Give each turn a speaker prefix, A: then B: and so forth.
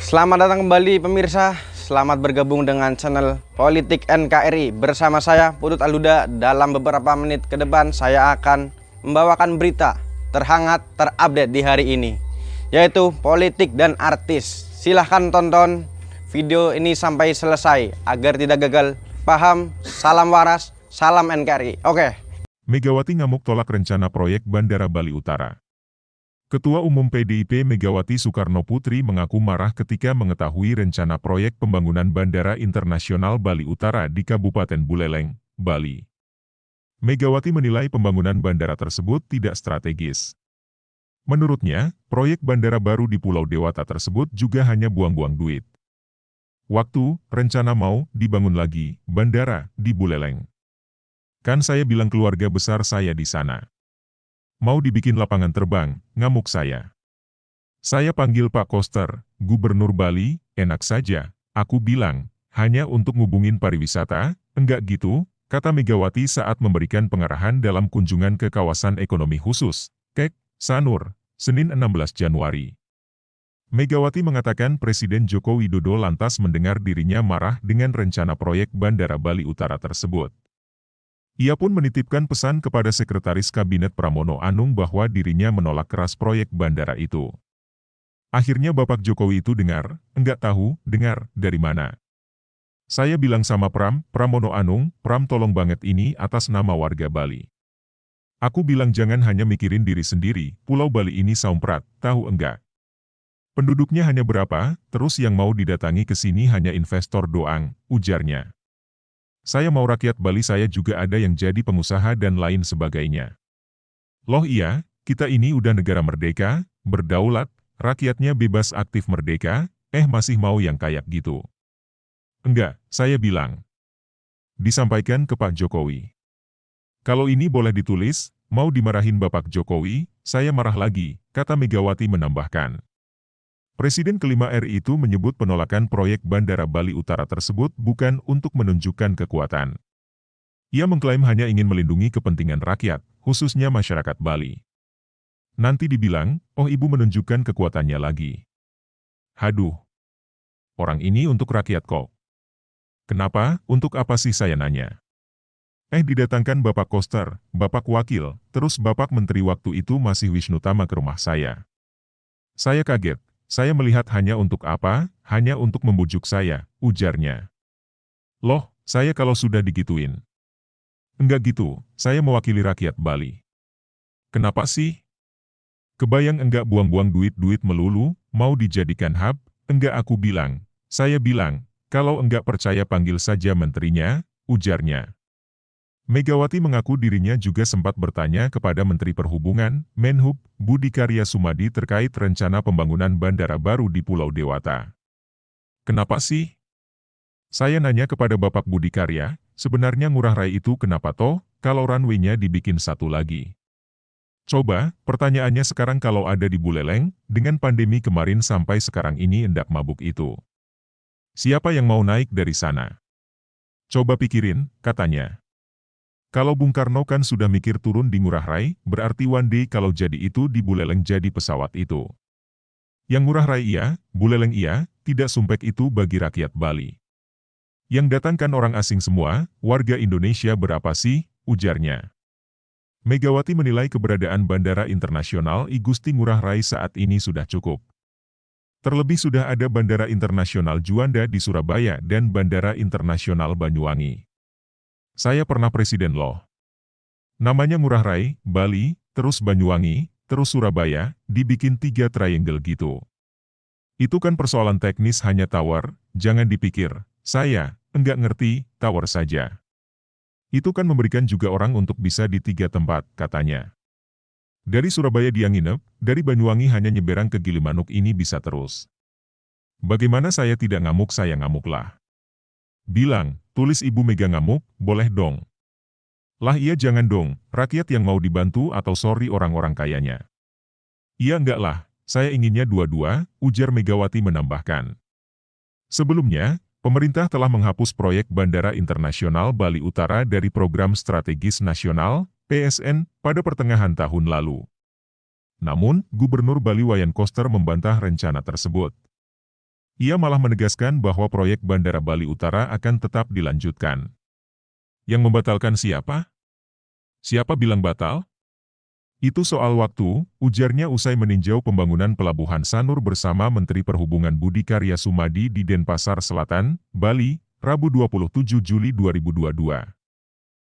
A: Selamat datang kembali pemirsa, selamat bergabung dengan channel Politik NKRI. Bersama saya Putut Aluda. Dalam beberapa menit ke depan saya akan membawakan berita terhangat terupdate di hari ini, yaitu politik dan artis. Silahkan tonton video ini sampai selesai agar tidak gagal paham. Salam waras, salam NKRI. Oke.
B: Megawati ngamuk tolak rencana proyek Bandara Bali Utara. Ketua Umum PDIP Megawati Soekarno Putri mengaku marah ketika mengetahui rencana proyek pembangunan Bandara Internasional Bali Utara di Kabupaten Buleleng, Bali. Megawati menilai pembangunan bandara tersebut tidak strategis. Menurutnya, proyek bandara baru di Pulau Dewata tersebut juga hanya buang-buang duit. Waktu, rencana mau dibangun lagi bandara di Buleleng. Kan saya bilang keluarga besar saya di sana. Mau dibikin lapangan terbang, ngamuk saya. Saya panggil Pak Koster, Gubernur Bali, enak saja. Aku bilang, hanya untuk ngubungin pariwisata, enggak gitu, kata Megawati saat memberikan pengarahan dalam kunjungan ke kawasan ekonomi khusus, KEK, Sanur, Senin 16 Januari. Megawati mengatakan Presiden Joko Widodo lantas mendengar dirinya marah dengan rencana proyek Bandara Bali Utara tersebut. Ia pun menitipkan pesan kepada Sekretaris Kabinet Pramono Anung bahwa dirinya menolak keras proyek bandara itu. Akhirnya Bapak Jokowi itu dengar, enggak tahu, dengar, dari mana. Saya bilang sama Pramono Anung, Pram tolong banget ini atas nama warga Bali. Aku bilang jangan hanya mikirin diri sendiri, Pulau Bali ini saumprat, tahu enggak? Penduduknya hanya berapa, terus yang mau didatangi ke sini hanya investor doang, ujarnya. Saya mau rakyat Bali saya juga ada yang jadi pengusaha dan lain sebagainya. Loh iya, kita ini udah negara merdeka, berdaulat, rakyatnya bebas aktif merdeka, masih mau yang kayak gitu. Enggak, saya bilang. Disampaikan ke Pak Jokowi. Kalau ini boleh ditulis, mau dimarahin Bapak Jokowi, saya marah lagi, kata Megawati menambahkan. Presiden kelima RI itu menyebut penolakan proyek Bandara Bali Utara tersebut bukan untuk menunjukkan kekuatan. Ia mengklaim hanya ingin melindungi kepentingan rakyat, khususnya masyarakat Bali. Nanti dibilang, oh ibu menunjukkan kekuatannya lagi. Haduh. Orang ini untuk rakyat kok. Kenapa, untuk apa sih saya nanya? Didatangkan Bapak Koster, Bapak Wakil, terus Bapak Menteri waktu itu masih Wisnu Tama ke rumah saya. Saya kaget. Saya melihat hanya untuk apa, hanya untuk membujuk saya, ujarnya. Loh, saya kalau sudah digituin. Enggak gitu, saya mewakili rakyat Bali. Kenapa sih? Kebayang enggak buang-buang duit-duit melulu, mau dijadikan hub, enggak aku bilang. Saya bilang, kalau enggak percaya panggil saja menterinya, ujarnya. Megawati mengaku dirinya juga sempat bertanya kepada Menteri Perhubungan, Menhub, Budi Karya Sumadi terkait rencana pembangunan bandara baru di Pulau Dewata. Kenapa sih? Saya nanya kepada Bapak Budi Karya, sebenarnya ngurah rai itu kenapa toh, kalau runway-nya dibikin satu lagi? Coba, pertanyaannya sekarang kalau ada di Buleleng, dengan pandemi kemarin sampai sekarang ini endak mabuk itu. Siapa yang mau naik dari sana? Coba pikirin, katanya. Kalau Bung Karno kan sudah mikir turun di Ngurah Rai, berarti one day kalau jadi itu di Buleleng jadi pesawat itu. Yang Ngurah Rai iya, Buleleng iya, tidak sumpek itu bagi rakyat Bali. Yang datang kan orang asing semua, warga Indonesia berapa sih, ujarnya. Megawati menilai keberadaan Bandara Internasional I Gusti Ngurah Rai saat ini sudah cukup. Terlebih sudah ada Bandara Internasional Juanda di Surabaya dan Bandara Internasional Banyuwangi. Saya pernah presiden loh. Namanya Ngurah Rai, Bali, terus Banyuwangi, terus Surabaya, dibikin 3 triangle gitu. Itu kan persoalan teknis hanya tower, jangan dipikir, saya, enggak ngerti, tower saja. Itu kan memberikan juga orang untuk bisa di 3 tempat, katanya. Dari Surabaya dia nginep, dari Banyuwangi hanya nyeberang ke Gilimanuk ini bisa terus. Bagaimana saya tidak ngamuk saya ngamuklah. Bilang, tulis Ibu Mega ngamuk, boleh dong. Lah iya jangan dong, rakyat yang mau dibantu atau sorry orang-orang kayanya. Iya enggak lah, saya inginnya dua-dua, ujar Megawati menambahkan. Sebelumnya, pemerintah telah menghapus proyek Bandara Internasional Bali Utara dari Program Strategis Nasional, PSN, pada pertengahan tahun lalu. Namun, Gubernur Bali Wayan Koster membantah rencana tersebut. Ia malah menegaskan bahwa proyek Bandara Bali Utara akan tetap dilanjutkan. Yang membatalkan siapa? Siapa bilang batal? Itu soal waktu, ujarnya usai meninjau pembangunan Pelabuhan Sanur bersama Menteri Perhubungan Budi Karya Sumadi di Denpasar Selatan, Bali, Rabu 27 Juli 2022.